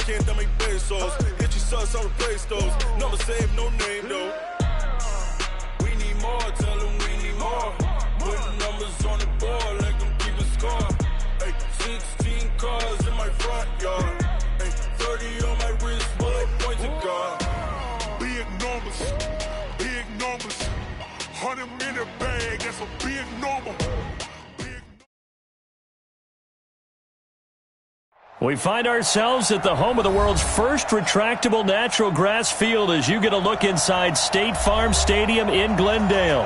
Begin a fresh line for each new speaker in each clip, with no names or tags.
can't make pesos. Get your subs, I'll replace those. Number save, no name though. We need more, tell them we need more. Putting numbers on the board, like them keep a score. Ay, 16 cars in my front yard. Ay, 30 on my wrist, bullet points of God.
Big numbers, big numbers. 100 minute bag, that's a big number.
We find ourselves at the home of the world's first retractable natural grass field as you get a look inside State Farm Stadium in Glendale.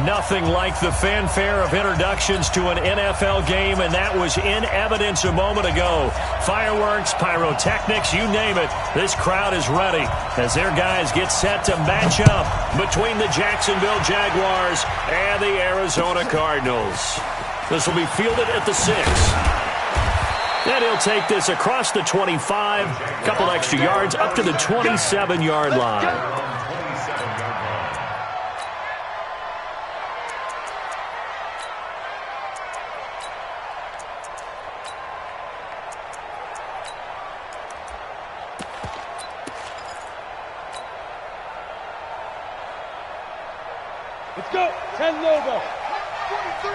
Nothing like the fanfare of introductions to an NFL game, and that was in evidence a moment ago. Fireworks, pyrotechnics, you name it. This crowd is ready as their guys get set to match up between the Jacksonville Jaguars and the Arizona Cardinals. This will be fielded at the 6. And he'll take this across the 25, couple extra yards up to the 27-yard line.
Let's go. 10 logo. 43.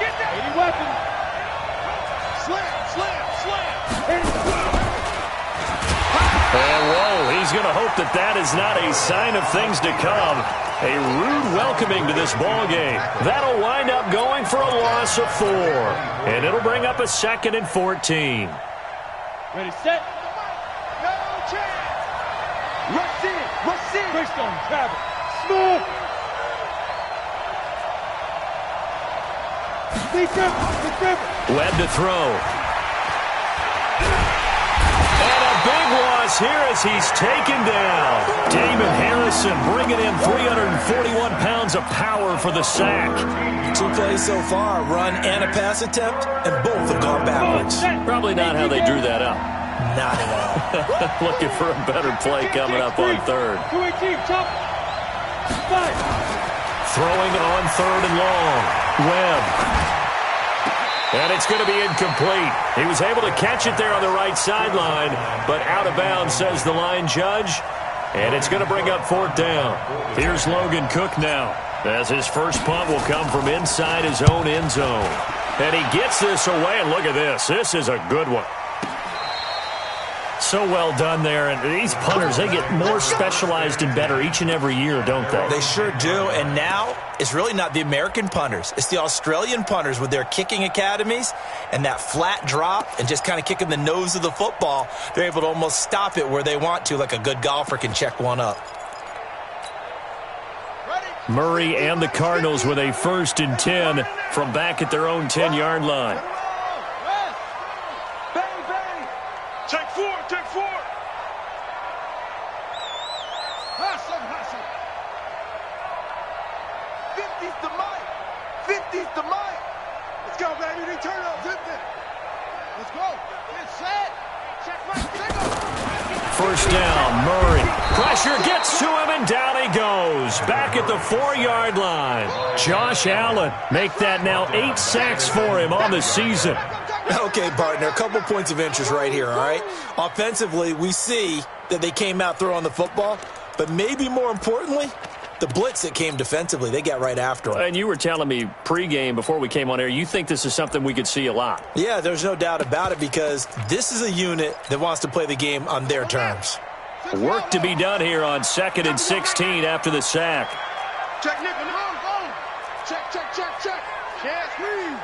Get that. 80 weapons. Slam, slam, slam.
And whoa, he's going to hope that that is not a sign of things to come. A rude welcoming to this ball game. That'll wind up going for a loss of 4. And it'll bring up a 2nd and 14.
Ready, set. No chance. Rush in, rush in. Freestone, travel. Smooth.
Webb to throw. And a big loss here as he's taken down. Damon Harrison bringing in 341 pounds of power for the sack.
2 plays so far, run and a pass attempt, and both have gone backwards.
Probably not how they drew that up.
Not at all.
Looking for a better play coming up on 3rd.
218, chop. 5.
Throwing on 3rd and long. Webb. And it's going to be incomplete. He was able to catch it there on the right sideline, but out of bounds, says the line judge. And it's going to bring up 4th down. Here's Logan Cook now, as his first punt will come from inside his own end zone. And he gets this away, and look at this. This is a good one. So well done there. And these punters, they get more specialized and better each and every year, don't they?
They sure do. And now it's really not the American punters. It's the Australian punters with their kicking academies and that flat drop and just kind of kicking the nose of the football. They're able to almost stop it where they want to, like a good golfer can check one up.
Murray and the Cardinals with a 1st and 10 from back at their own 10-yard line.
Take 4, take 4.
Hustle, hustle. 50's the mic. 50's the mic.
Let's go, baby. They turn up. 50.
Let's go. Get set. Check my signal.
1st down, Murray. Pressure gets to him, and down he goes. Back at the 4-yard line. Josh Allen make that now 8 sacks for him on the season.
Okay, partner, a couple points of interest right here, all right? Offensively, we see that they came out throwing the football, but maybe more importantly, the blitz that came defensively, they got right after him.
And you were telling me pregame before we came on air, you think this is something we could see a lot.
Yeah, there's no doubt about it because this is a unit that wants to play the game on their terms.
Work to be done here on 2nd and 16 after the sack.
Check, Nick, on. Check, check, check, check. Can't leave.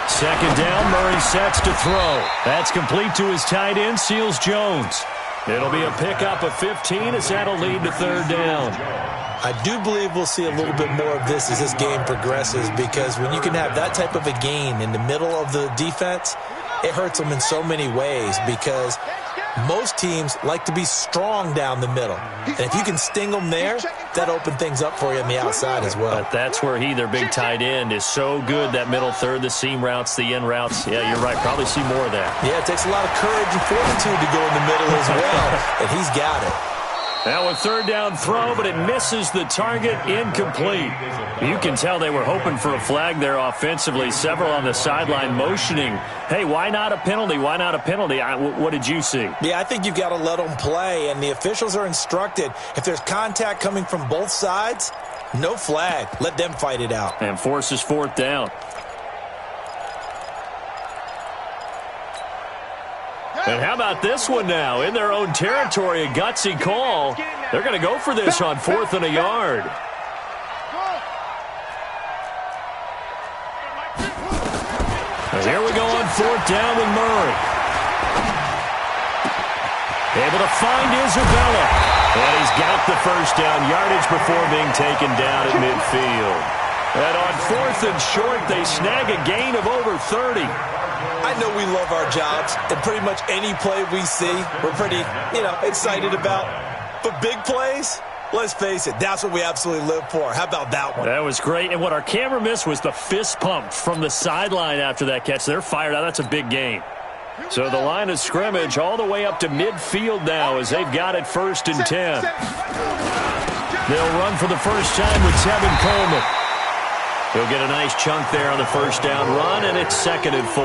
2nd down, Murray sets to throw. That's complete to his tight end, Seals Jones. It'll be a pickup of 15 as that'll lead to 3rd down.
I do believe we'll see a little bit more of this as this game progresses because when you can have that type of a gain in the middle of the defense, it hurts them in so many ways because most teams like to be strong down the middle. And if you can sting them there, that opens things up for you on the outside as well.
But that's where their big tight end, is so good, that middle third, the seam routes, the in routes. Yeah, you're right. Probably see more of that.
Yeah, it takes a lot of courage and fortitude to go in the middle as well, and he's got it.
Now a third down throw, but it misses the target, incomplete. You can tell they were hoping for a flag there offensively. Several on the sideline motioning, hey, why not a penalty? Why not a penalty? What did you see?
Yeah, I think you've got to let them play, and the officials are instructed. If there's contact coming from both sides, no flag. Let them fight it out.
And forces fourth down. And how about this one now? In their own territory, a gutsy call. They're going to go for this on 4th and a yard. And here we go on 4th down with Murray. Able to find Isabella. And he's got the first down yardage before being taken down at midfield. And on 4th and short, they snag a gain of over 30.
I know we love our jobs, and pretty much any play we see, we're pretty, excited about. But big plays, let's face it, that's what we absolutely live for. How about that one?
That was great. And what our camera missed was the fist pump from the sideline after that catch. They're fired out. That's a big gain. So the line of scrimmage all the way up to midfield now as they've got it 1st and 10. They'll run for the first time with Tevin Coleman. He'll get a nice chunk there on the first down run, and it's 2nd and 4.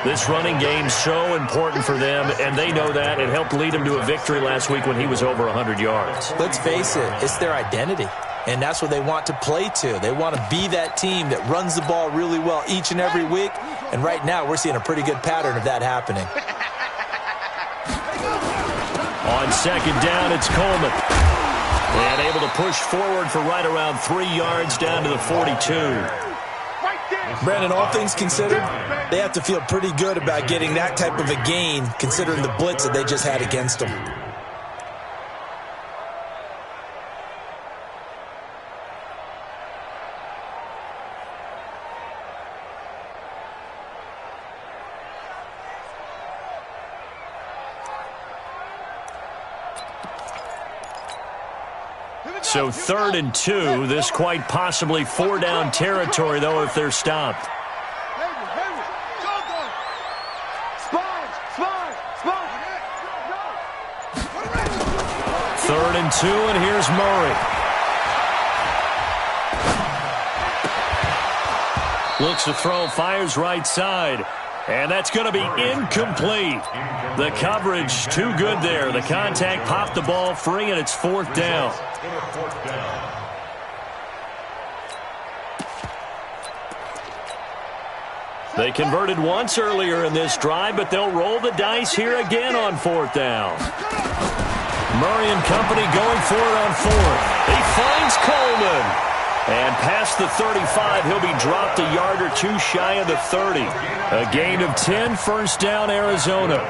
This running game's so important for them, and they know that. It helped lead them to a victory last week when he was over 100 yards.
Let's face it, it's their identity, and that's what they want to play to. They want to be that team that runs the ball really well each and every week, and right now we're seeing a pretty good pattern of that happening.
On 2nd down, it's Coleman. And able to push forward for right around 3 yards down to the 42.
Brandon, all things considered, they have to feel pretty good about getting that type of a gain considering the blitz that they just had against them.
So 3rd and 2. This quite possibly 4-down territory, though, if they're stopped. 3rd and 2, and here's Murray. Looks to throw, fires right side. And that's going to be incomplete. The coverage too good there. The contact popped the ball free, and it's 4th down. They converted once earlier in this drive, but they'll roll the dice here again on 4th down. Murray and company going for it on 4th. He finds Coleman. And past the 35, he'll be dropped a yard or two shy of the 30. A gain of 10, 1st down, Arizona.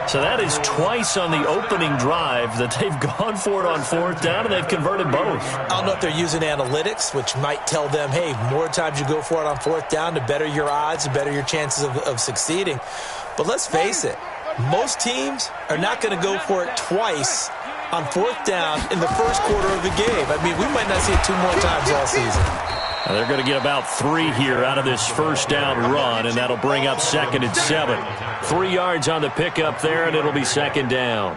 So that is twice on the opening drive that they've gone for it on 4th down, and they've converted both.
I don't know if they're using analytics, which might tell them, hey, more times you go for it on 4th down, the better your odds, the better your chances of succeeding. But let's face it, most teams are not going to go for it twice on 4th down in the first quarter of the game. I mean, we might not see it 2 more times all season.
They're going to get about 3 here out of this 1st down run, and that'll bring up 2nd and 7. 3 yards on the pickup there, and it'll be 2nd down.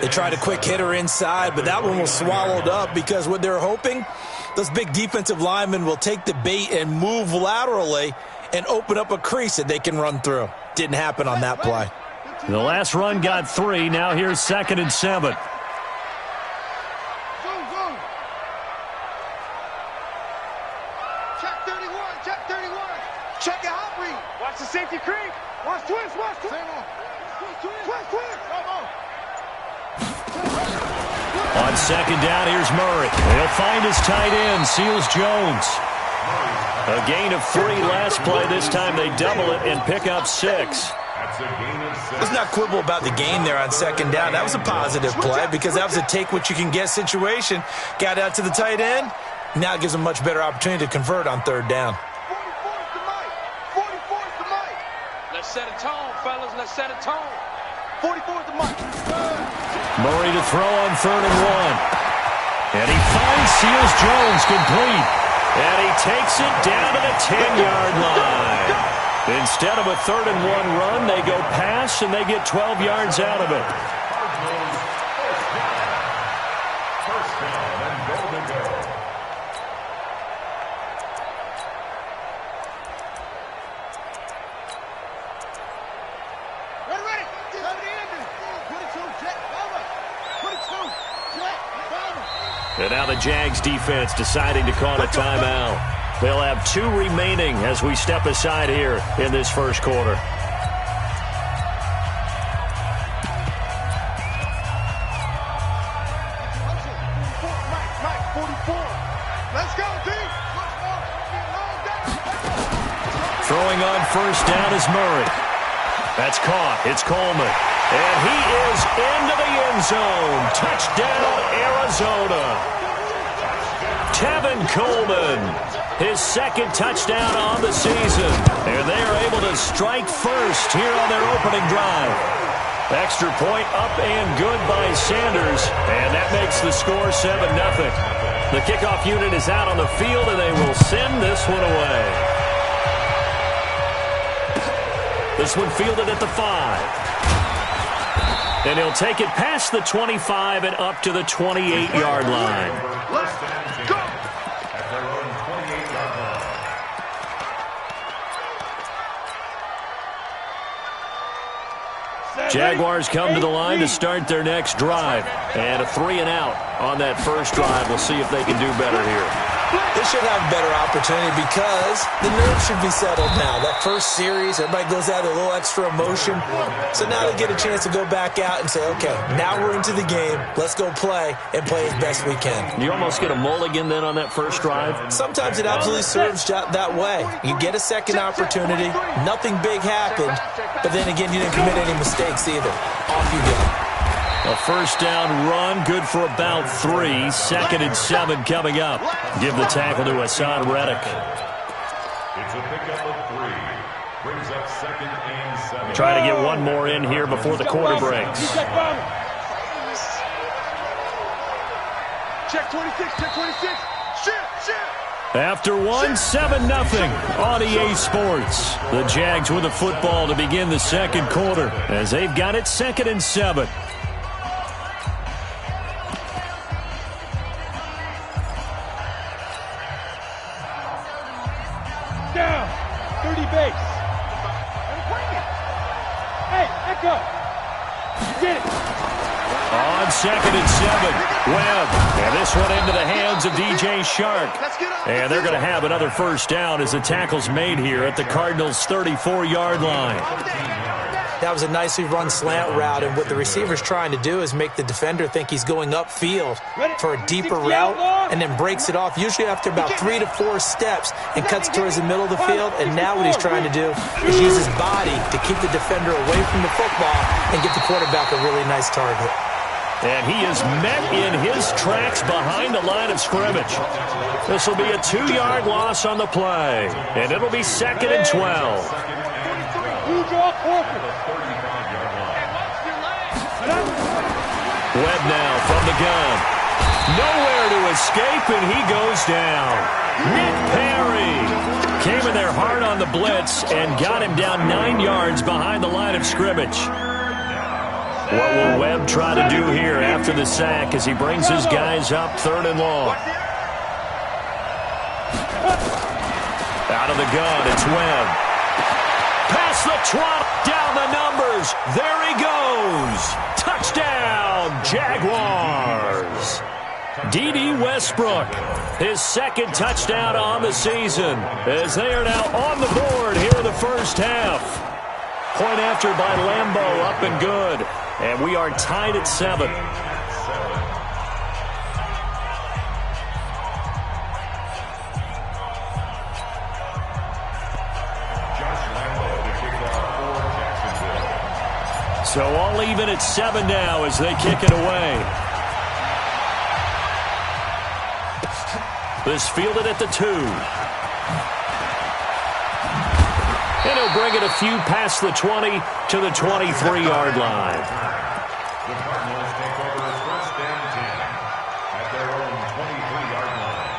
They tried a quick hitter inside, but that one was swallowed up because what they're hoping, those big defensive linemen will take the bait and move laterally and open up a crease that they can run through. Didn't happen on that play.
The last run got 3. Now here's 2nd and 7.
Check your hot read. Watch the safety creep. Watch twist.
On 2nd down, here's Murray. He'll find his tight end, Seals Jones. A gain of 3 last play. This time they double it and pick up 6.
Let's not quibble about the gain there on 2nd down. That was a positive play because that was a take-what-you-can-get situation. Got out to the tight end. Now it gives them a much better opportunity to convert on 3rd down.
Let's set a tone, fellas. Let's set a tone. 44 the mic.
Murray to throw on 3rd and 1. And he finds Seals Jones complete. And he takes it down to the 10-yard line. Instead of a 3rd and 1 run, they go pass, and they get 12 yards out of it.
First down and goal to go.
Ready. 22, jet, over. 22, jet, over.
And now the Jags defense deciding to call a timeout. They'll have 2 remaining as we step aside here in this first quarter.
Mike, 44. Let's go, D.
Throwing on first down is Murray. That's caught. It's Coleman. And he is into the end zone. Touchdown, Arizona. Tevin Coleman, his second touchdown on the season. And they are able to strike first here on their opening drive. Extra point up and good by Sanders. And that makes the score 7-0. The kickoff unit is out on the field, and they will send this one away. This one fielded at the 5. And he'll take it past the 25 and up to the 28-yard line.
Let's go. At their own 28-yard line.
Jaguars come to the line to start their next drive. And a 3-and-out on that first drive. We'll see if they can do better here.
They should have a better opportunity because the nerves should be settled now. That first series, everybody goes out with a little extra emotion. So now they get a chance to go back out and say, okay, now we're into the game. Let's go play and play as best we can.
You almost get a mulligan then on that first drive?
Sometimes it absolutely serves that way. You get a second opportunity. Nothing big happened. But then again, you didn't commit any mistakes either. Off you go.
A first down run, good for about 3. 2nd and 7 coming up. Give the tackle to Hassan Reddick.
It's a pickup of 3. Brings up 2nd and 7.
Try to get one more in here before the quarter breaks.
Check 26, check 26. Shit.
After one, 7-0 on EA Sports. The Jags with the football to begin the second quarter as they've got it 2nd and 7.
Down. 30 base. Hey, echo. Get it.
On 2nd and 7, Webb. And this one into the hands of DJ Shark. And they're going to have another first down as the tackle's made here at the Cardinals' 34-yard line.
That was a nicely run slant route, and what the receiver's trying to do is make the defender think he's going upfield for a deeper route and then breaks it off, usually after about 3 to 4 steps, and cuts towards the middle of the field. And now what he's trying to do is use his body to keep the defender away from the football and get the quarterback a really nice target.
And he is met in his tracks behind the line of scrimmage. This will be a 2-yard loss on the play, and it'll be 2nd and 12. Webb now from the gun. Nowhere to escape, and he goes down. Nick Perry came in there hard on the blitz and got him down 9 yards behind the line of scrimmage. What will Webb try to do here after the sack as he brings his guys up 3rd and long? Out of the gun, it's Webb. Past the 20, down the numbers. There he goes. Touchdown, Jaguars. D.D. Westbrook, his 2nd touchdown on the season, as they are now on the board here in the first half. Point after by Lambeau, up and good. And we are tied at 7. So all even at 7 now as they kick it away. This fielded at the 2. And he'll bring it a few past the 20 to the 23-yard line.
The Cardinals take over 1st and 10 at their own 23-yard line.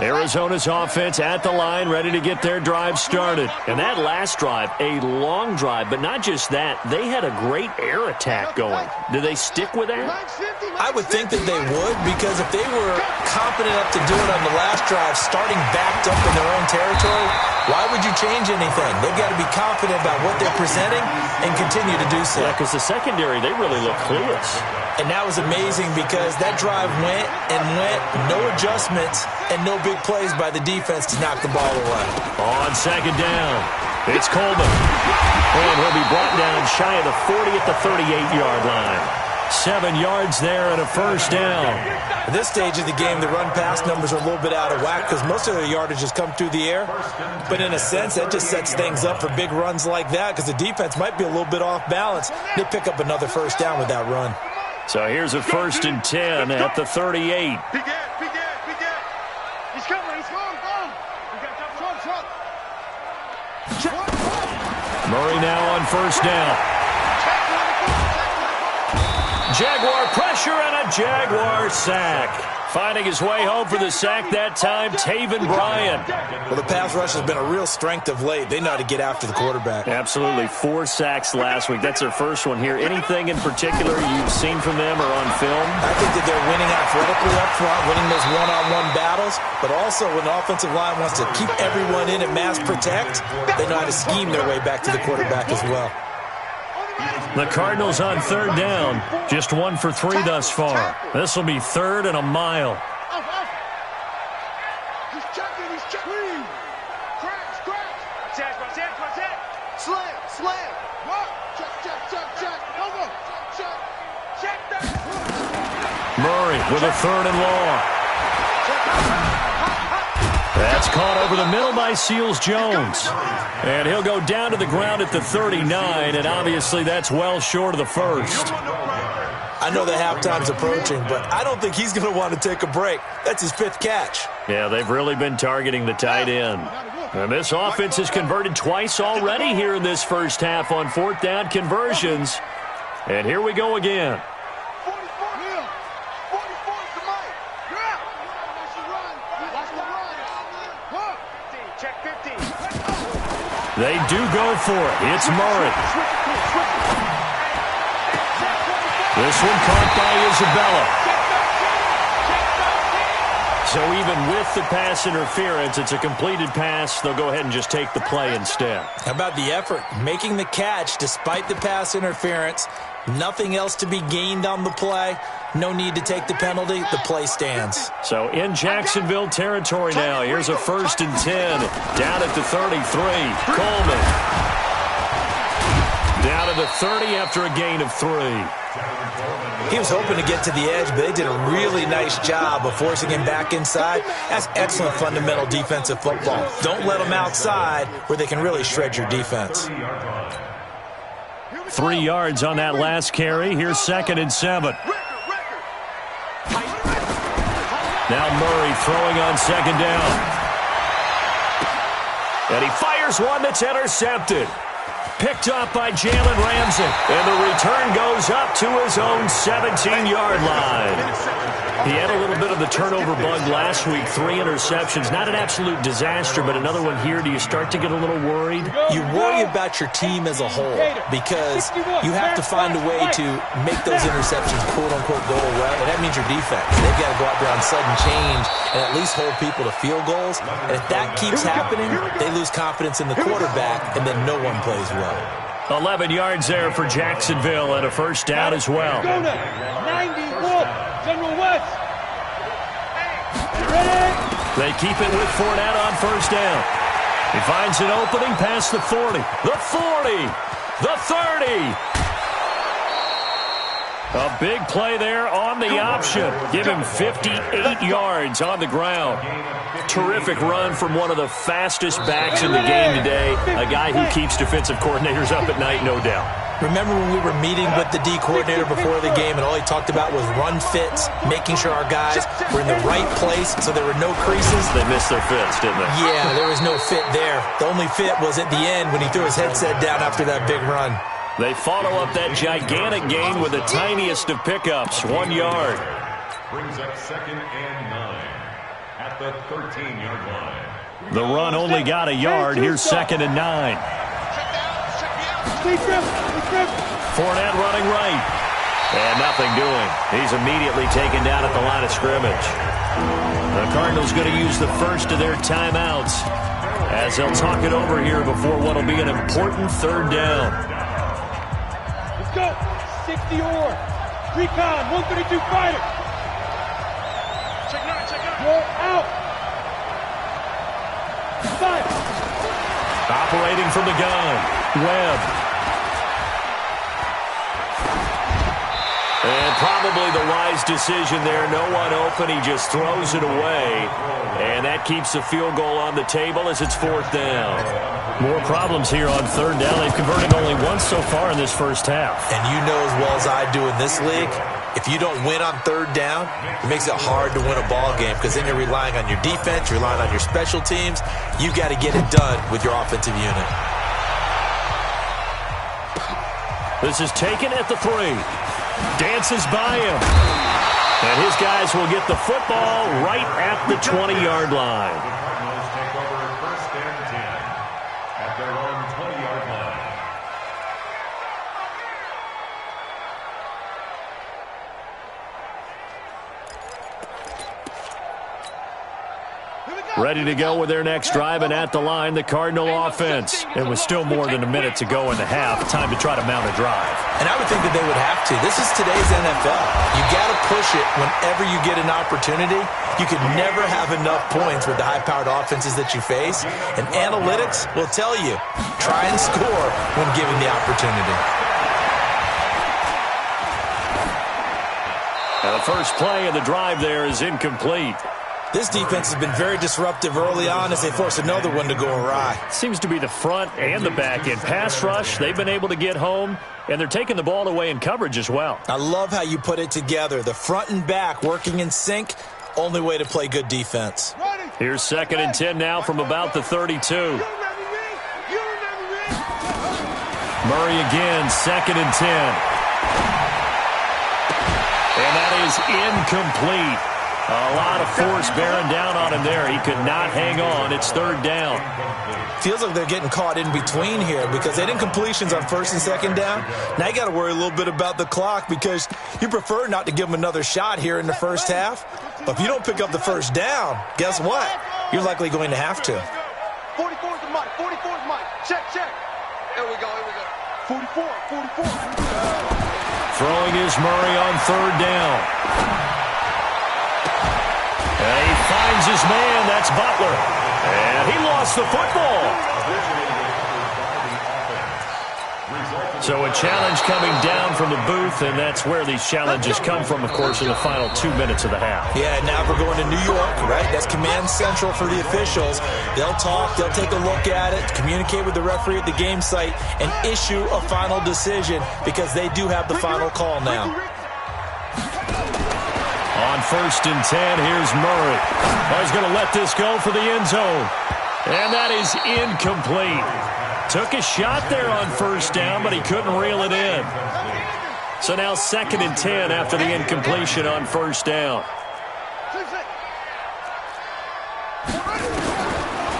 Arizona's offense at the line, ready to get their drive started. And that last drive, a long drive, but not just that. They had a great air attack going. Do they stick with that?
I would think that they would, because if they were confident enough to do it on the last drive, starting backed up in their own territory, why would you change anything? They've got to be confident about what they're presenting and continue to do so.
Yeah, because the secondary, they really look clueless.
And that was amazing because that drive went and went, no adjustments and no big plays by the defense to knock the ball away.
On second down, it's Coleman. And he'll be brought down shy of the 40 at the 38-yard line. 7 yards there and a first down.
At this stage of the game, the run-pass numbers are a little bit out of whack because most of the yardage has come through the air. But in a sense, that just sets things up for big runs like that because the defense might be a little bit off balance. They pick up another first down with that run.
So here's a 1st and 10 at the 38.
He's coming, he's going, boom.
Murray now on first down. Jaguar pressure and a Jaguar sack. Finding his way home for the sack that time, Taven Bryan.
Well, the pass rush has been a real strength of late. They know how to get after the quarterback.
Absolutely. 4 sacks last week. That's their first one here. Anything in particular you've seen from them or on film?
I think that they're winning athletically up front, winning those one-on-one battles, but also when the offensive line wants to keep everyone in and mass protect, they know how to scheme their way back to the quarterback as well.
The Cardinals on 3rd down. Just 1 for 3 thus far. This will be 3rd and a mile.
He's checking. Crash. Slam. Check. Over. Check that.
Murray with a 3rd and long. That's caught over the middle by Seals-Jones. And he'll go down to the ground at the 39, and obviously that's well short of the first.
I know the halftime's approaching, but I don't think he's going to want to take a break. That's his 5th catch.
Yeah, they've really been targeting the tight end. And this offense has converted twice already here in this first half on 4th down conversions. And here we go again. They do go for it. It's Murray. This one caught by Isabella. So even with the pass interference, it's a completed pass. They'll go ahead and just take the play instead.
How about the effort? Making the catch despite the pass interference. Nothing else to be gained on the play. No need to take the penalty. The play stands.
So in Jacksonville territory now. Here's a 1st and 10. Down at the 33. Coleman. Down to the 30 after a gain of 3.
He was hoping to get to the edge, but they did a really nice job of forcing him back inside. That's excellent fundamental defensive football. Don't let them outside where they can really shred your defense.
3 yards on that last carry. Here's 2nd and 7. Now Murray throwing on 2nd down. And he fires one that's intercepted. Picked up by Jalen Ramsey. And the return goes up to his own 17-yard line. He had a little bit of the turnover bug last week. 3 interceptions. Not an absolute disaster, but another one here. Do you start to get a little worried?
You worry about your team as a whole because you have to find a way to make those interceptions quote-unquote go away, and that means your defense. They've got to go out there on sudden change and at least hold people to field goals. And if that keeps happening, they lose confidence in the quarterback, and then no one plays well.
11 yards there for Jacksonville and a first down as well.
90, General West.
They keep it with Fournette on first down. He finds an opening past the 40. The 40. The 30. A big play there on the option. Give him 58 yards on the ground. Terrific run from one of the fastest backs in the game today. A guy who keeps defensive coordinators up at night, no doubt.
Remember when we were meeting with the D coordinator before the game and all he talked about was run fits, making sure our guys were in the right place so there were no creases?
They missed their fits, didn't they?
Yeah, there was no fit there. The only fit was at the end when he threw his headset down after that big run.
They follow up that gigantic gain with the tiniest of pickups, 1 yard.
Brings up 2nd and 9 at the 13-yard line.
The run only got a yard. Here's 2nd and 9. Fournette running right. And nothing doing. He's immediately taken down at the line of scrimmage. The Cardinals going to use the first of their timeouts as they'll talk it over here before what will be an important 3rd down.
Let's go. 60 or. Recon, 132 fighter. Check nine. Roll out. 5.
Operating from the gun. Webb. And probably the wise decision there. No one open. He just throws it away. And that keeps the field goal on the table as it's 4th down. More problems here on 3rd down. They've converted only once so far in this first half.
And you know as well as I do in this league, if you don't win on 3rd down, it makes it hard to win a ball game because then you're relying on your defense, you're relying on your special teams. You got to get it done with your offensive unit.
This is taken at the 3. Dances by him. And his guys will get the football right at the 20-yard line.
The Cardinals take over 1st and 10 at their own 20-yard line.
Ready to go with their next drive, and at the line, the Cardinal offense. It was still more than a minute to go in the half. Time to try to mount a drive.
And I would think that they would have to. This is today's NFL. You got to push it whenever you get an opportunity. You can never have enough points with the high-powered offenses that you face. And analytics will tell you, try and score when given the opportunity.
Now the first play of the drive there is incomplete.
This defense has been very disruptive early on as they force another one to go awry.
Seems to be the front and the back end. Pass rush, they've been able to get home, and they're taking the ball away in coverage as well.
I love how you put it together. The front and back working in sync, only way to play good defense.
Here's 2nd and 10 now from about the 32. Murray again, 2nd and 10. And that is incomplete. A lot of force bearing down on him there. He could not hang on. It's 3rd down.
Feels like they're getting caught in between here because they didn't completions on 1st and 2nd down. Now you got to worry a little bit about the clock because you prefer not to give them another shot here in the first half. But if you don't pick up the 1st down, guess what? You're likely going to have to.
44 is the mic. 44 is mic. Check. Here we go. 44.
Throwing is Murray on 3rd down. And he finds his man. That's Butler. And he lost the football. So a challenge coming down from the booth, and that's where these challenges come from, of course, in the final 2 minutes of the half.
Yeah, now we're going to New York, right? That's command central for the officials. They'll talk, they'll take a look at it, communicate with the referee at the game site, and issue a final decision because they do have the final call now.
On 1st and 10, here's Murray. He's going to let this go for the end zone. And that is incomplete. Took a shot there on 1st down, but he couldn't reel it in. So now 2nd and 10 after the incompletion on 1st down.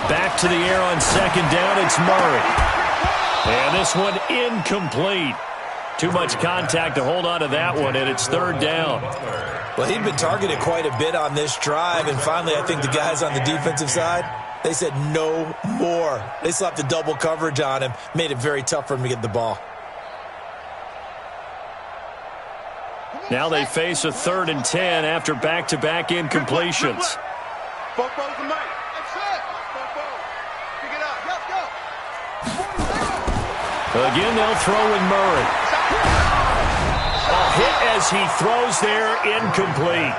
Back to the air on 2nd down, it's Murray. And this one incomplete. Too much contact to hold on to that one, and it's 3rd down.
Well, he'd been targeted quite a bit on this drive, and finally I think the guys on the defensive side, they said no more. They slapped the double coverage on him, made it very tough for him to get the ball.
Now they face a 3rd and 10 after back-to-back incompletions. Again, they'll throw in Murray. A hit as he throws there, incomplete.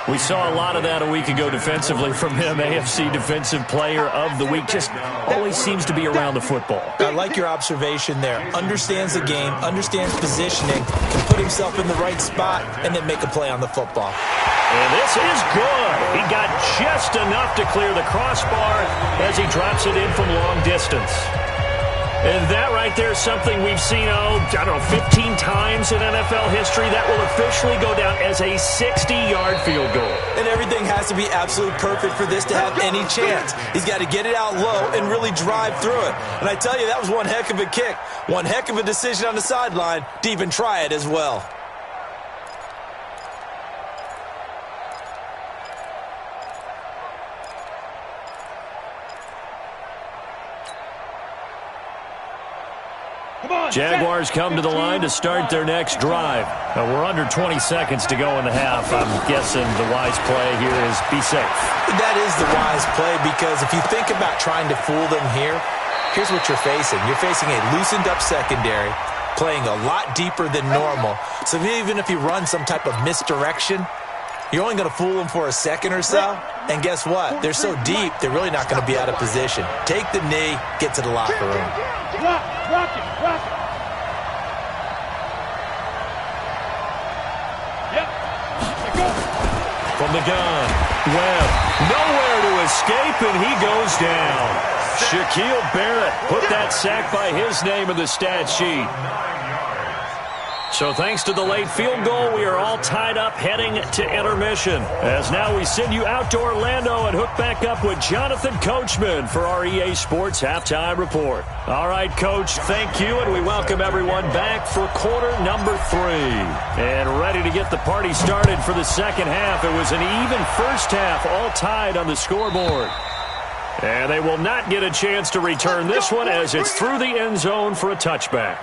We saw a lot of that a week ago defensively from him, AFC Defensive Player of the Week. Just always seems to be around the football.
I like your observation there. Understands the game, understands positioning, can put himself in the right spot, and then make a play on the football.
And this is good. He got just enough to clear the crossbar as he drops it in from long distance. And that right there is something we've seen, 15 times in NFL history. That will officially go down as a 60-yard field goal.
And everything has to be absolutely perfect for this to have any chance. He's got to get it out low and really drive through it. And I tell you, that was one heck of a kick. One heck of a decision on the sideline to even try it as well.
Jaguars come to the line to start their next drive. Now, we're under 20 seconds to go in the half. I'm guessing the wise play here is be safe.
That is the wise play, because if you think about trying to fool them here, here's what you're facing. You're facing a loosened up secondary, playing a lot deeper than normal. So even if you run some type of misdirection, you're only going to fool them for a second or so. And guess what? They're so deep, they're really not going to be out of position. Take the knee, get to the locker room.
Rock it.
From the gun, Webb, nowhere to escape, and he goes down. Shaquille Barrett put that sack by his name in the stat sheet. So thanks to the late field goal, we are all tied up heading to intermission. As now we send you out to Orlando and hook back up with Jonathan Coachman for our EA Sports Halftime Report. All right, Coach, thank you, and we welcome everyone back for quarter number 3. And ready to get the party started for the second half. It was an even first half, all tied on the scoreboard. And they will not get a chance to return this one as it's through the end zone for a touchback.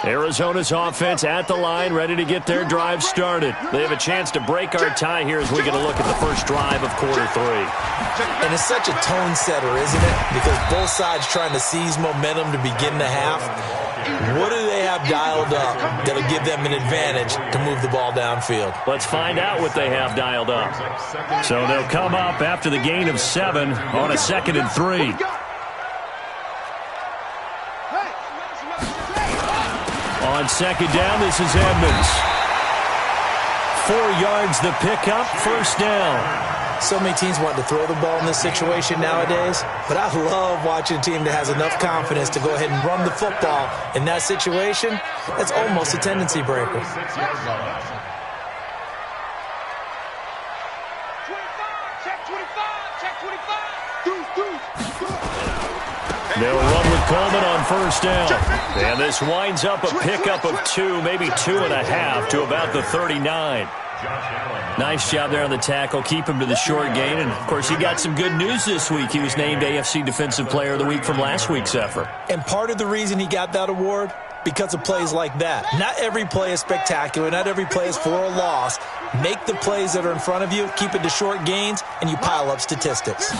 Arizona's offense at the line, ready to get their drive started. They have a chance to break our tie here as we get a look at the first drive of quarter 3.
And it's such a tone setter, isn't it? Because both sides trying to seize momentum to begin the half. What do they have dialed up that'll give them an advantage to move the ball downfield?
Let's find out what they have dialed up. So they'll come up after the gain of 7 on a 2nd and 3. On second down, this is Edmonds. 4 yards the pickup, first down.
So many teams want to throw the ball in this situation nowadays, but I love watching a team that has enough confidence to go ahead and run the football in that situation. That's almost a tendency breaker.
They'll run with Coleman on first down. And this winds up a pickup of 2, maybe 2.5 to about the 39. Nice job there on the tackle. Keep him to the short gain. And, of course, he got some good news this week. He was named AFC Defensive Player of the Week from last week's effort.
And part of the reason he got that award, because of plays like that. Not every play is spectacular. Not every play is for a loss. Make the plays that are in front of you, keep it to short gains, and you pile up statistics.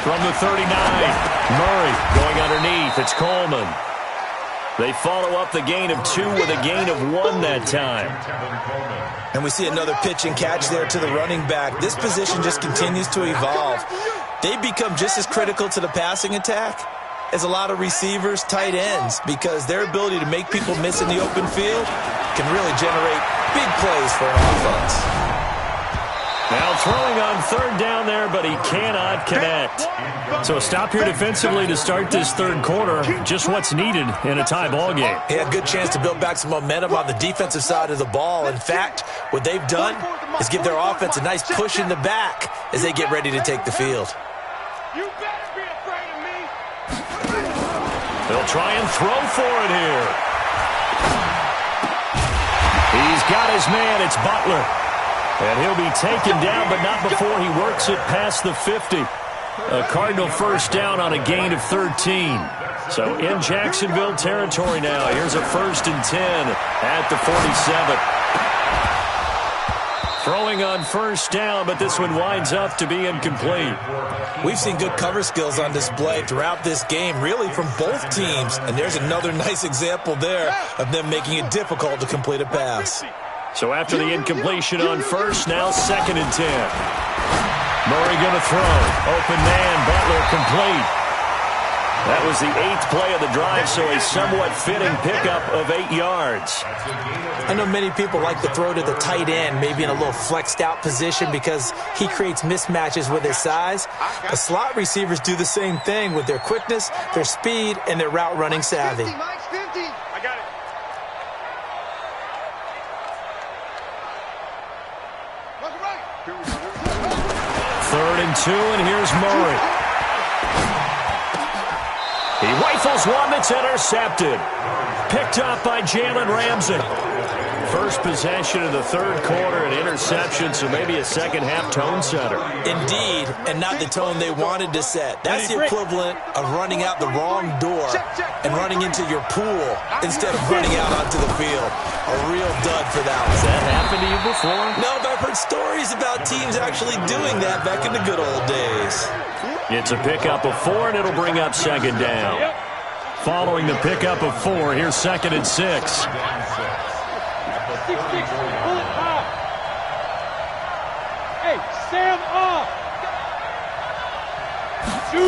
From the 39, Murray going underneath. It's Coleman. They follow up the gain of 2 with a gain of 1 that time.
And we see another pitch and catch there to the running back. This position just continues to evolve. They become just as critical to the passing attack as a lot of receivers, tight ends, because their ability to make people miss in the open field can really generate big plays for an offense.
Now throwing on third down there, but he cannot connect. So a stop here defensively to start this third quarter. Just what's needed in a tie ball game.
Yeah, good chance to build back some momentum on the defensive side of the ball. In fact, what they've done is give their offense a nice push in the back as they get ready to take the field.
You better be afraid of me.
They'll try and throw for it here. He's got his man. It's Butler. And he'll be taken down, but not before he works it past the 50. A Cardinal first down on a gain of 13. So in Jacksonville territory now. Here's a 1st and 10 at the 47. Throwing on first down, but this one winds up to be incomplete.
We've seen good cover skills on display throughout this game, really from both teams. And there's another nice example there of them making it difficult to complete a pass.
So after the incompletion on first, now 2nd and 10. Murray going to throw. Open man, Butler complete. That was the 8th play of the drive, so a somewhat fitting pickup of 8 yards.
I know many people like to throw to the tight end, maybe in a little flexed out position because he creates mismatches with his size. The slot receivers do the same thing with their quickness, their speed, and their route running savvy.
I got it.
Third and 2, and here's Murray. He rifles one that's intercepted. Picked up by Jalen Ramsey. First possession of the third quarter, an interception, so maybe a second-half tone setter.
Indeed, and not the tone they wanted to set. That's the equivalent of running out the wrong door and running into your pool instead of running out onto the field. A real dud for that one.
Has that happened to you before?
No, but I've heard stories about teams actually doing that back in the good old days.
It's a pickup of 4, and it'll bring up second down. Following the pickup of 4, here's 2nd and 6.
6-6, pull it high. Hey, Sam off. 2.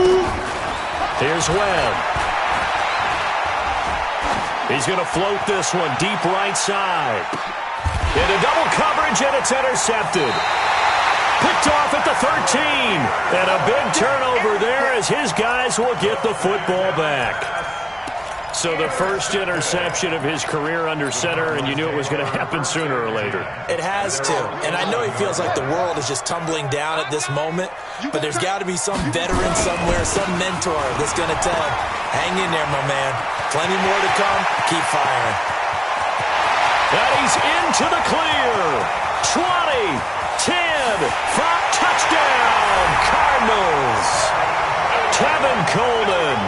Here's Webb. He's going to float this one deep right side. Into double coverage, and it's intercepted. Picked off at the 13. And a big turnover there as his guys will get the football back. So the first interception of his career under center, and you knew it was going to happen sooner or later.
It has to. And I know he feels like the world is just tumbling down at this moment, but there's got to be some veteran somewhere, some mentor that's going to tell him, hang in there, my man. Plenty more to come. Keep firing.
And he's into the clear. 20, 10, 5, touchdown, Cardinals. Tevin Coleman,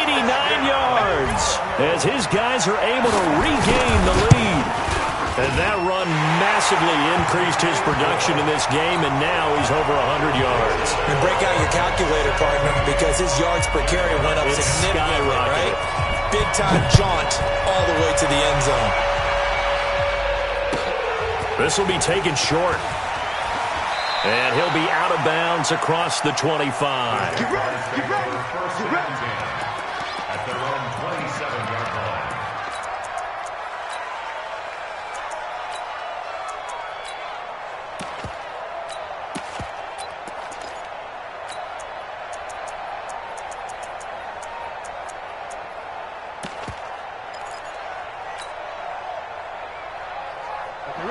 89 yards, as his guys are able to regain the lead. And that run massively increased his production in this game, and now he's over 100 yards.
And break out your calculator, partner, because his yards per carry went up significantly, right? Big-time jaunt all the way to the end zone.
This will be taken short. And he'll be out of bounds across the 25.
Get ready, get ready, get ready. At their own 27-yard line.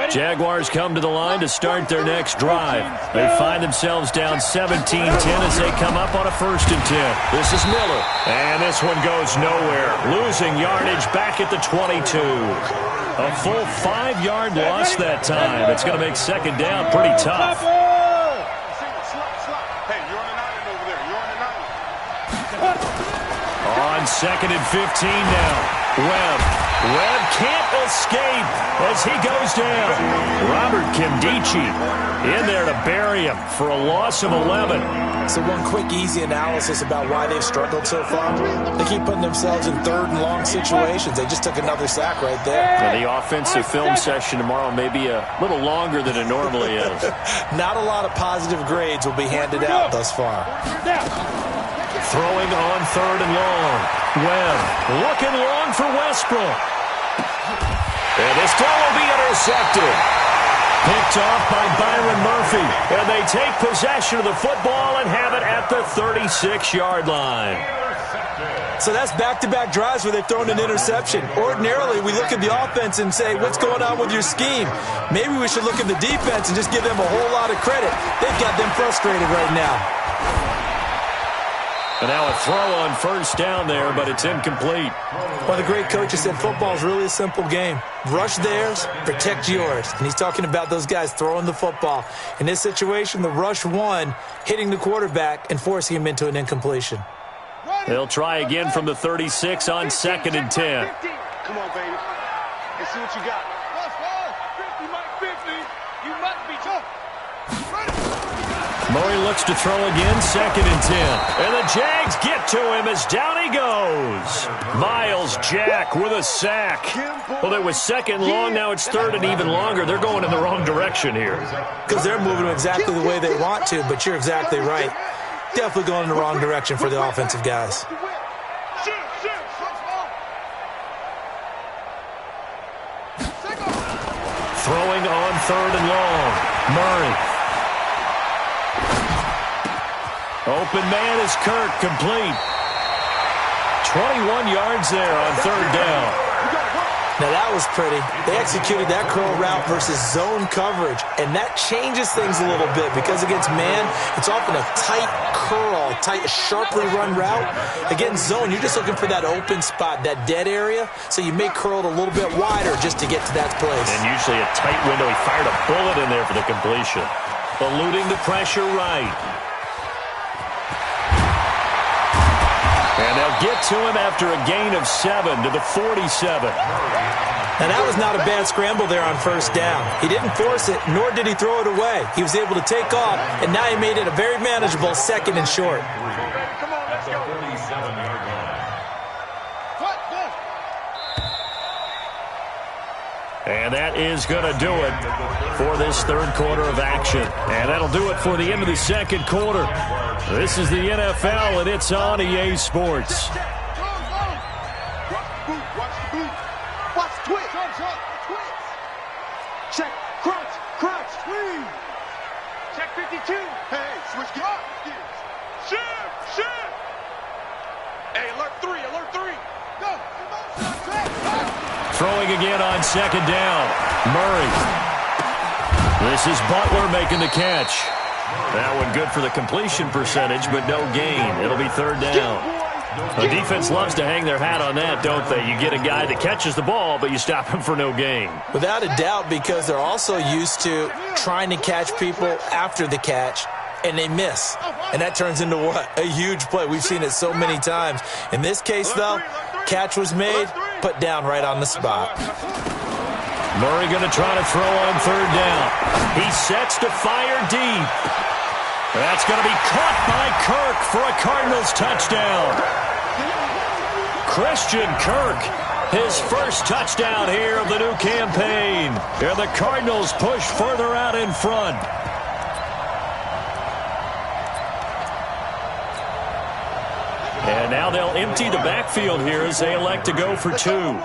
Jaguars come to the line to start their next drive. They find themselves down 17-10 as they come up on a 1st and 10. This is Miller. And this one goes nowhere. Losing yardage back at the 22. A full 5-yard loss that time. It's going to make second down pretty tough.
Hey, you're on the island over there. You're on the island.
On 2nd and 15 now. Webb can't escape as he goes down. Robert Kimdichie in there to bury him for a loss of 11.
So one quick, easy analysis about why they've struggled so far. They keep putting themselves in 3rd and long situations. They just took another sack right there.
And the offensive film session tomorrow may be a little longer than it normally is.
Not a lot of positive grades will be handed out thus far.
Throwing on 3rd and long. Webb looking long for Westbrook. And this ball will be intercepted. Picked off by Byron Murphy. And they take possession of the football and have it at the 36-yard line.
So that's back-to-back drives where they've thrown an interception. Ordinarily, we look at the offense and say, what's going on with your scheme? Maybe we should look at the defense and just give them a whole lot of credit. They've got them frustrated right now.
And now a throw on 1st down there, but it's incomplete.
Well, the great coach has said football is really a simple game. Rush theirs, protect yours. And he's talking about those guys throwing the football. In this situation, the rush won, hitting the quarterback and forcing him into an incompletion.
They'll try again from the 36 on 2nd and 10.
Come on, baby. Let's see what you got.
50, Mike, 50. You must be tough.
Murray looks to throw again, 2nd and 10. And the Jags get to him as down he goes. Miles Jack with a sack. Well, it was 2nd long, now it's 3rd and even longer. They're going in the wrong direction here.
Because they're moving exactly the way they want to, but you're exactly right. Definitely going in the wrong direction for the offensive guys.
Throwing on 3rd and long. Murray. Open man is Kirk, complete. 21 yards there on 3rd down.
Now that was pretty. They executed that curl route versus zone coverage, and that changes things a little bit because against man, it's often a tight curl, tight, sharply run route. Against zone, you're just looking for that open spot, that dead area, so you may curl it a little bit wider just to get to that place.
And usually a tight window. He fired a bullet in there for the completion. Eluding the pressure right. And they'll get to him after a gain of 7 to the 47.
Now, that was not a bad scramble there on 1st down. He didn't force it, nor did he throw it away. He was able to take off, and now he made it a very manageable 2nd and short.
Come on, let's go.
47-yard line.
And that is going to do it for this 3rd quarter of action. And that'll do it for the end of the 2nd quarter. This is the NFL, and it's on EA Sports.
Watch the boot. Watch the twitch. Check. Crunch. Squeeze. Check 52. Hey, switch gears. Shift. Hey, alert 3. Go.
Throwing again on 2nd down. Murray. This is Butler making the catch. That one good for the completion percentage, but no gain. It'll be 3rd down. The defense loves to hang their hat on that, don't they? You get a guy that catches the ball, but you stop him for no gain.
Without a doubt, because they're also used to trying to catch people after the catch, and they miss. And that turns into what? A huge play. We've seen it so many times. In this case, though, catch was made, put down right on the spot.
Murray going to try to throw on 3rd down. He sets to fire deep. That's going to be caught by Kirk for a Cardinals touchdown. Christian Kirk, his first touchdown here of the new campaign. And the Cardinals push further out in front. And now they'll empty the backfield here as they elect to go for 2.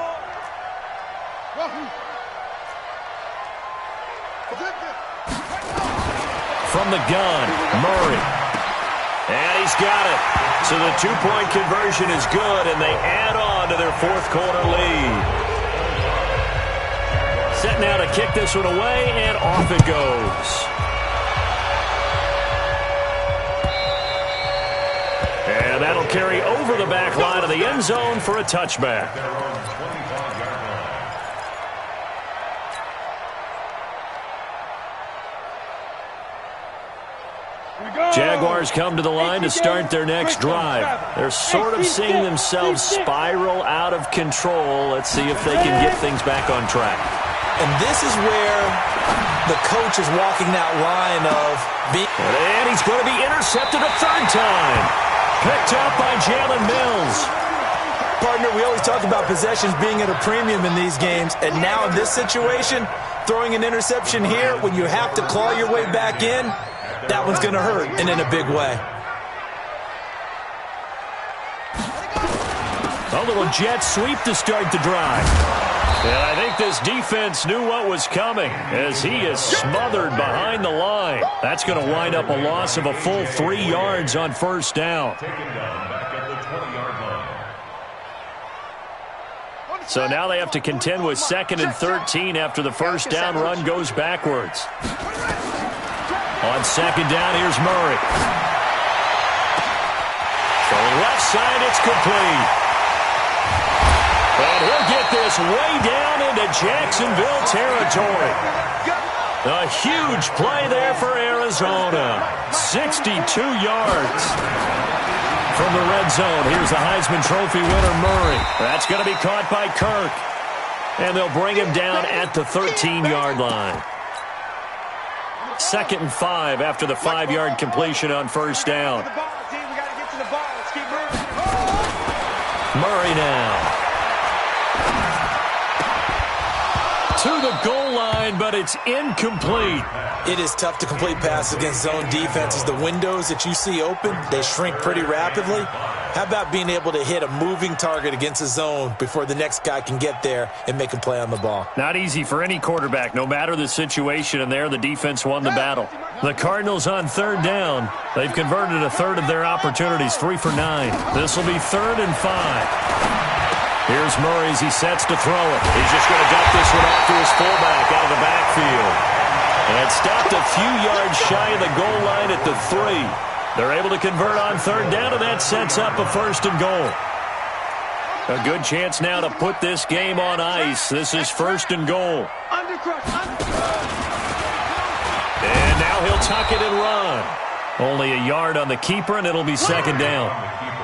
From the gun, Murray. And he's got it. So the 2-point conversion is good, and they add on to their 4th quarter lead. Set now to kick this one away, and off it goes. And that'll carry over the back line of the end zone for a touchback. Jaguars come to the line to start their next drive. They're sort of seeing themselves spiral out of control. Let's see if they can get things back on track.
And this is where the coach is walking that line of being...
And he's going to be intercepted a 3rd time. Picked up by Jalen Mills.
Partner, we always talk about possessions being at a premium in these games, and now in this situation, throwing an interception here when you have to claw your way back in, that one's going to hurt, and in a big way.
A little jet sweep to start the drive. And I think this defense knew what was coming as he is smothered behind the line. That's going to wind up a loss of a full 3 yards on 1st down.
Taken down back at the 20-yard line.
So now they have to contend with 2nd and 13 after the 1st down run goes backwards. On 2nd down, here's Murray. So left side, it's complete. And he'll get this way down into Jacksonville territory. A huge play there for Arizona. 62 yards from the red zone. Here's the Heisman Trophy winner, Murray. That's going to be caught by Kirk. And they'll bring him down at the 13-yard line. 2nd and 5 after the 5-yard completion on 1st down. Murray now. To the goal line, but it's incomplete.
It is tough to complete passes against zone defenses. The windows that you see open, they shrink pretty rapidly. How about being able to hit a moving target against the zone before the next guy can get there and make a play on the ball?
Not easy for any quarterback, no matter the situation, and there the defense won the battle. The Cardinals on third down. They've converted a third of their opportunities, 3 for 9. This will be 3rd and 5. Here's Murray as he sets to throw it. He's just going to dump this one off to his fullback out of the backfield. And stopped a few yards shy of the goal line at the 3. They're able to convert on third down, and that sets up a 1st and goal. A good chance now to put this game on ice. This is 1st and goal. And now he'll tuck it and run. Only a yard on the keeper, and it'll be 2nd down.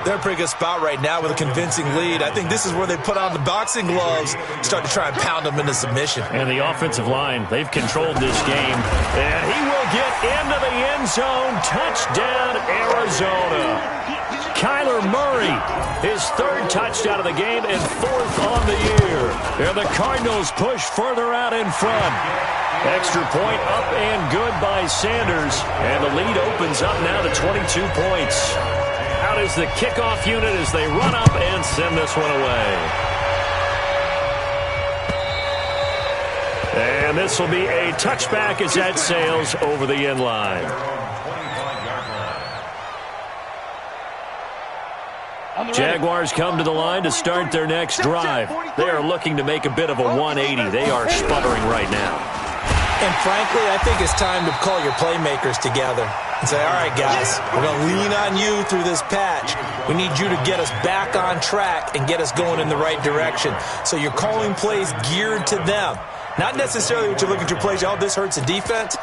They're in a pretty good spot right now with a convincing lead. I think this is where they put on the boxing gloves, start to try and pound them into submission.
And the offensive line, they've controlled this game. And he will get into the end zone. Touchdown, Arizona. Kyler Murray, his 3rd touchdown of the game and 4th on the year. And the Cardinals push further out in front. Extra point up and good by Sanders. And the lead opens up now to 22 points. Out is the kickoff unit as they run up and send this one away. And this will be a touchback as that sails over the end line. Jaguars come to the line to start their next drive. They are looking to make a bit of a 180. They are sputtering right now.
And frankly, I think it's time to call your playmakers together and say, all right, guys, we're going to lean on you through this patch. We need you to get us back on track and get us going in the right direction. So you're calling plays geared to them. Not necessarily what you're looking to plays, oh, this hurts the defense.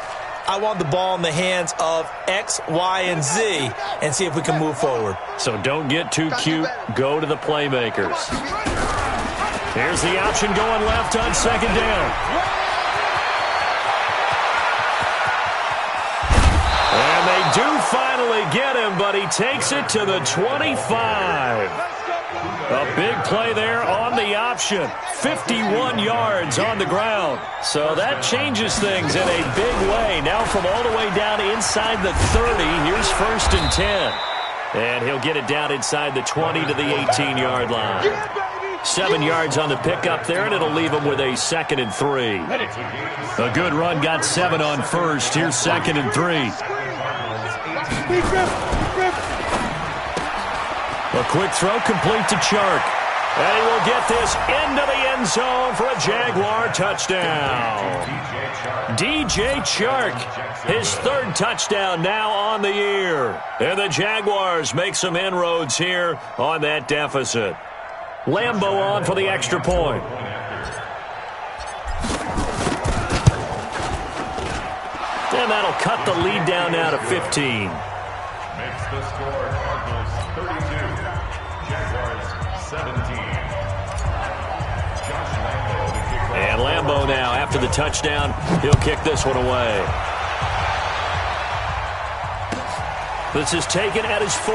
I want the ball in the hands of X, Y, and Z and see if we can move forward.
So don't get too cute. Go to the playmakers. Here's the option going left on 2nd down. And they do finally get him, but he takes it to the 25. A big play there on the option. 51 yards on the ground. So that changes things in a big way. Now from all the way down inside the 30, here's 1st and 10. And he'll get it down inside the 20 to the 18-yard line. 7 yards on the pickup there, and it'll leave him with a 2nd and 3. A good run got 7 on 1st. Here's 2nd and 3. A quick throw complete to Chark. And he will get this into the end zone for a Jaguar touchdown. DJ Chark, his 3rd touchdown now on the year. And the Jaguars make some inroads here on that deficit. Lambeau on for the extra point. And that'll cut the lead down now to 15.
Makes the score Cardinals 32, Jaguars 17. Josh Lambeau to kick off.
And Lambeau now, after the touchdown, he'll kick this one away. This is taken at his 4.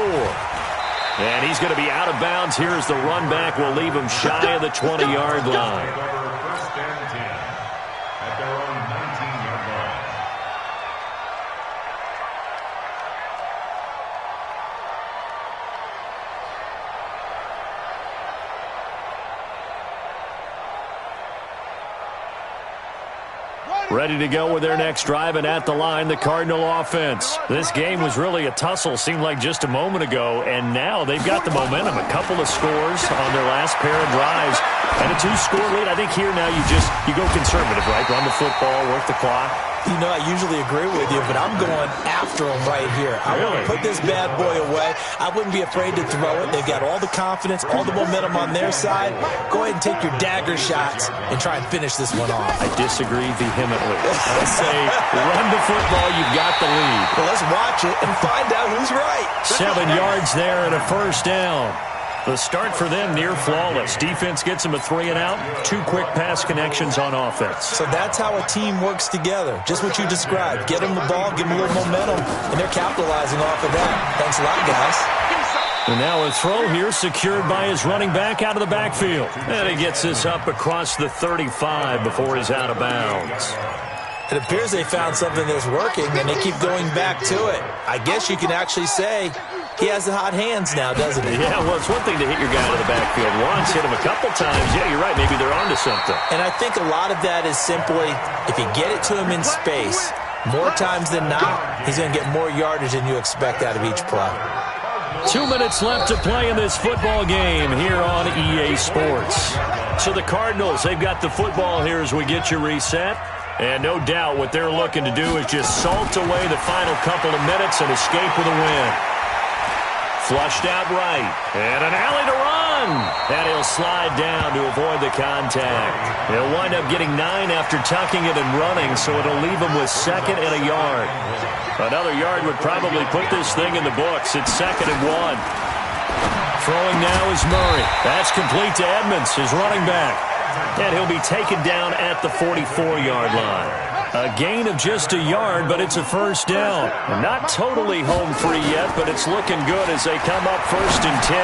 And he's going to be out of bounds. Here's the run back. Will leave him shy of the 20-yard line.
First and 10 at their own 19-yard line.
Ready to go with their next drive, and at the line, the Cardinal offense. This game was really a tussle, seemed like just a moment ago, and now they've got the momentum. A couple of scores on their last pair of drives, and a 2-score lead. I think here now you go conservative, right? Run the football, work the clock.
You know, I usually agree with you, but I'm going after him right here. I want to put this bad boy away. I wouldn't be afraid to throw it. They've got all the confidence, all the momentum on their side. Go ahead and take your dagger shots and try and finish this one off.
I disagree vehemently. I say run the football, you've got the lead.
Well, let's watch it and find out who's right.
7 yards there and a 1st down. The start for them near flawless. Defense gets them a 3-and-out. 2 quick pass connections on offense.
So that's how a team works together. Just what you described. Get them the ball, give them a little momentum, and they're capitalizing off of that. Thanks a lot, guys.
And now a throw here secured by his running back out of the backfield. And he gets this up across the 35 before he's out of bounds.
It appears they found something that's working, and they keep going back to it. I guess you can actually say he has the hot hands now, doesn't he?
Yeah, well, it's one thing to hit your guy to the backfield once, hit him a couple times. Yeah, you're right. Maybe they're onto something.
And I think a lot of that is simply if you get it to him in space, more times than not, he's going to get more yardage than you expect out of each play.
2 minutes left to play in this football game here on EA Sports. So the Cardinals, they've got the football here as we get you reset. And no doubt what they're looking to do is just salt away the final couple of minutes and escape with a win. Flushed out right. And an alley to run. And he'll slide down to avoid the contact. He'll wind up getting 9 after tucking it and running, so it'll leave him with 2nd and a yard. Another yard would probably put this thing in the books. It's 2nd and 1. Throwing now is Murray. That's complete to Edmonds, his running back. And he'll be taken down at the 44-yard line. A gain of just a yard, but it's a first down. Not totally home free yet, but it's looking good as they come up 1st and 10.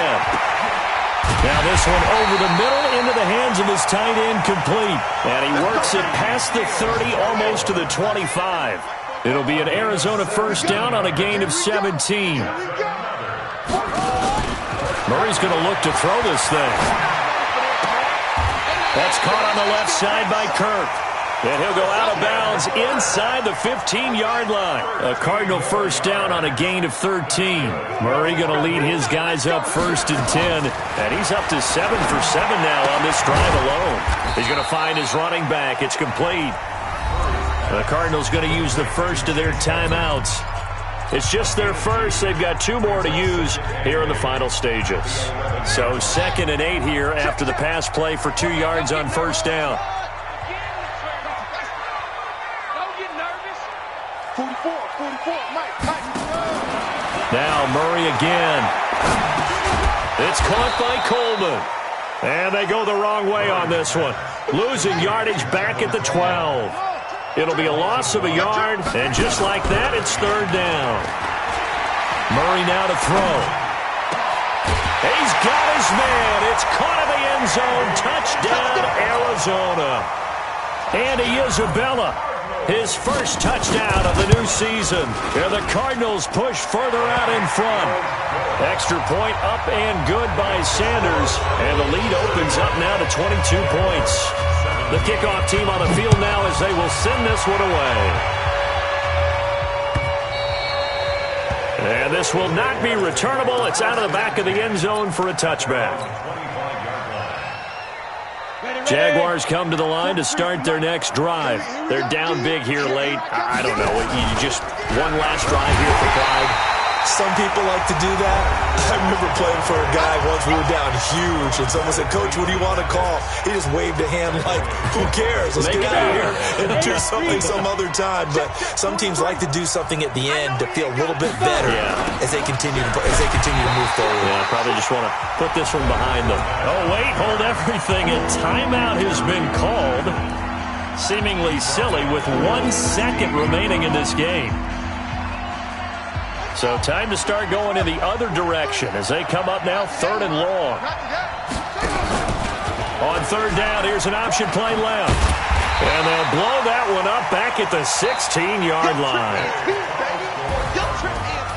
Now this one over the middle into the hands of his tight end, complete. And he works it past the 30, almost to the 25. It'll be an Arizona first down on a gain of 17. Murray's going to look to throw this thing. That's caught on the left side by Kirk. And he'll go out of bounds inside the 15-yard line. A Cardinal first down on a gain of 13. Murray going to lead his guys up 1st and 10. And he's up to 7 for 7 now on this drive alone. He's going to find his running back. It's complete. The Cardinals going to use the first of their timeouts. It's just their first. They've got 2 more to use here in the final stages. So 2nd and 8 here after the pass play for 2 yards on first down.
44, Mike.
Now Murray again. It's caught by Coleman. And they go the wrong way on this one. Losing yardage back at the 12. It'll be a loss of a yard, and just like that, it's 3rd down. Murray now to throw. He's got his man. It's caught in the end zone. Touchdown, Arizona. Andy Isabella, his first touchdown of the new season. And the Cardinals push further out in front. Extra point up and good by Sanders. And the lead opens up now to 22 points. The kickoff team on the field now as they will send this one away. And this will not be returnable. It's out of the back of the end zone for a touchback. Jaguars come to the line to start their next drive. They're down big here late. I don't know. You just one last drive here for pride.
Some people like to do that. I remember playing for a guy once. We were down huge, and someone said, "Coach, what do you want to call?" He just waved a hand like, "Who cares? Let's get out of here and do something some other time." But some teams like to do something at the end to feel a little bit better as they continue to move forward.
Yeah, probably just want to put this one behind them. Oh, wait, hold everything. A timeout has been called. Seemingly silly with 1 second remaining in this game. So time to start going in the other direction as they come up now 3rd and long. On 3rd down, here's an option play left. And they'll blow that one up back at the 16-yard line.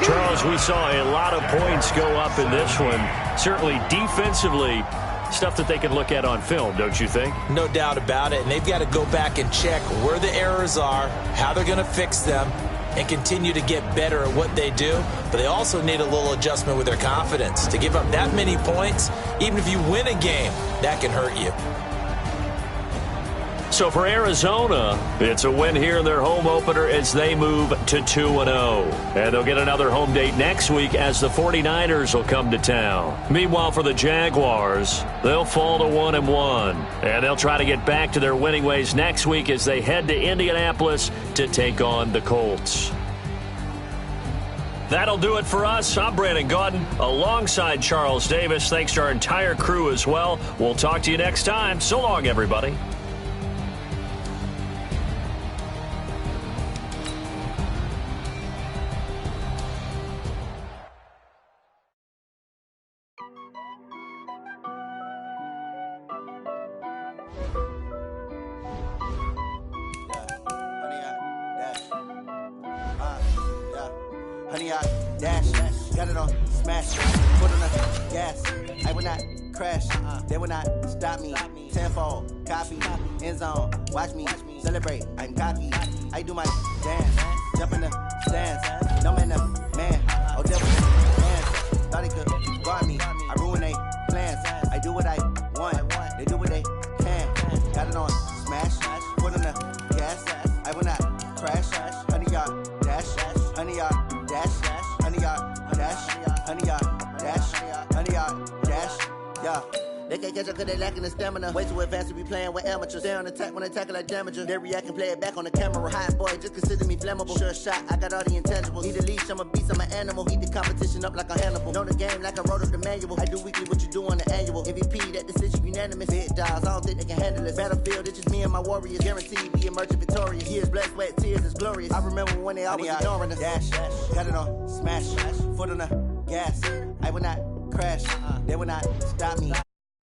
Charles, we saw a lot of points go up in this one. Certainly defensively, stuff that they can look at on film, don't you think?
No doubt about it. And they've got to go back and check where the errors are, how they're going to fix them, and continue to get better at what they do. But they also need a little adjustment with their confidence. To give up that many points, even if you win a game, that can hurt you.
So for Arizona, it's a win here in their home opener as they move to 2-0. And they'll get another home date next week as the 49ers will come to town. Meanwhile, for the Jaguars, they'll fall to 1-1. And they'll try to get back to their winning ways next week as they head to Indianapolis to take on the Colts. That'll do it for us. I'm Brandon Gaudin alongside Charles Davis. Thanks to our entire crew as well. We'll talk to you next time. So long, everybody.
Honey, dash. Got it on smash. Foot on the gas. I will not crash. They will not stop me. Tenfold, copy, end zone. Watch me celebrate. I'm cocky. I do my dance. Jump in the stands. No man up, man. Oh, devil hands. Thought he could guard me. I ruin they plans. I do what I want. They do what they can. Got it on smash. Foot on the gas. I will not crash. 100-yard dash. 100-yard dash. 100-yard dash. 100-yard dash. 100-yard dash. Yeah. They can't catch up cause they lacking the stamina. Way too advanced to be playing with amateurs. Stay on attack when they tackle like damager. They react and play it back on the camera. Hot boy, just consider me flammable. Sure shot, I got all the intangibles. Need a leash, I'm a beast, I'm an animal. Heat the competition up like a Hannibal. Know the game like I wrote up the manual. I do weekly what you do on the annual. MVP, that decision unanimous. Big dogs, I don't think they can handle it. Battlefield, it's just me and my warriors. Guaranteed we emerging victorious. Years, blood, sweat, tears, it's glorious. I remember when they always ignoring us. Dash, got it on smash. Foot on the gas. I will not crash. They will not stop me.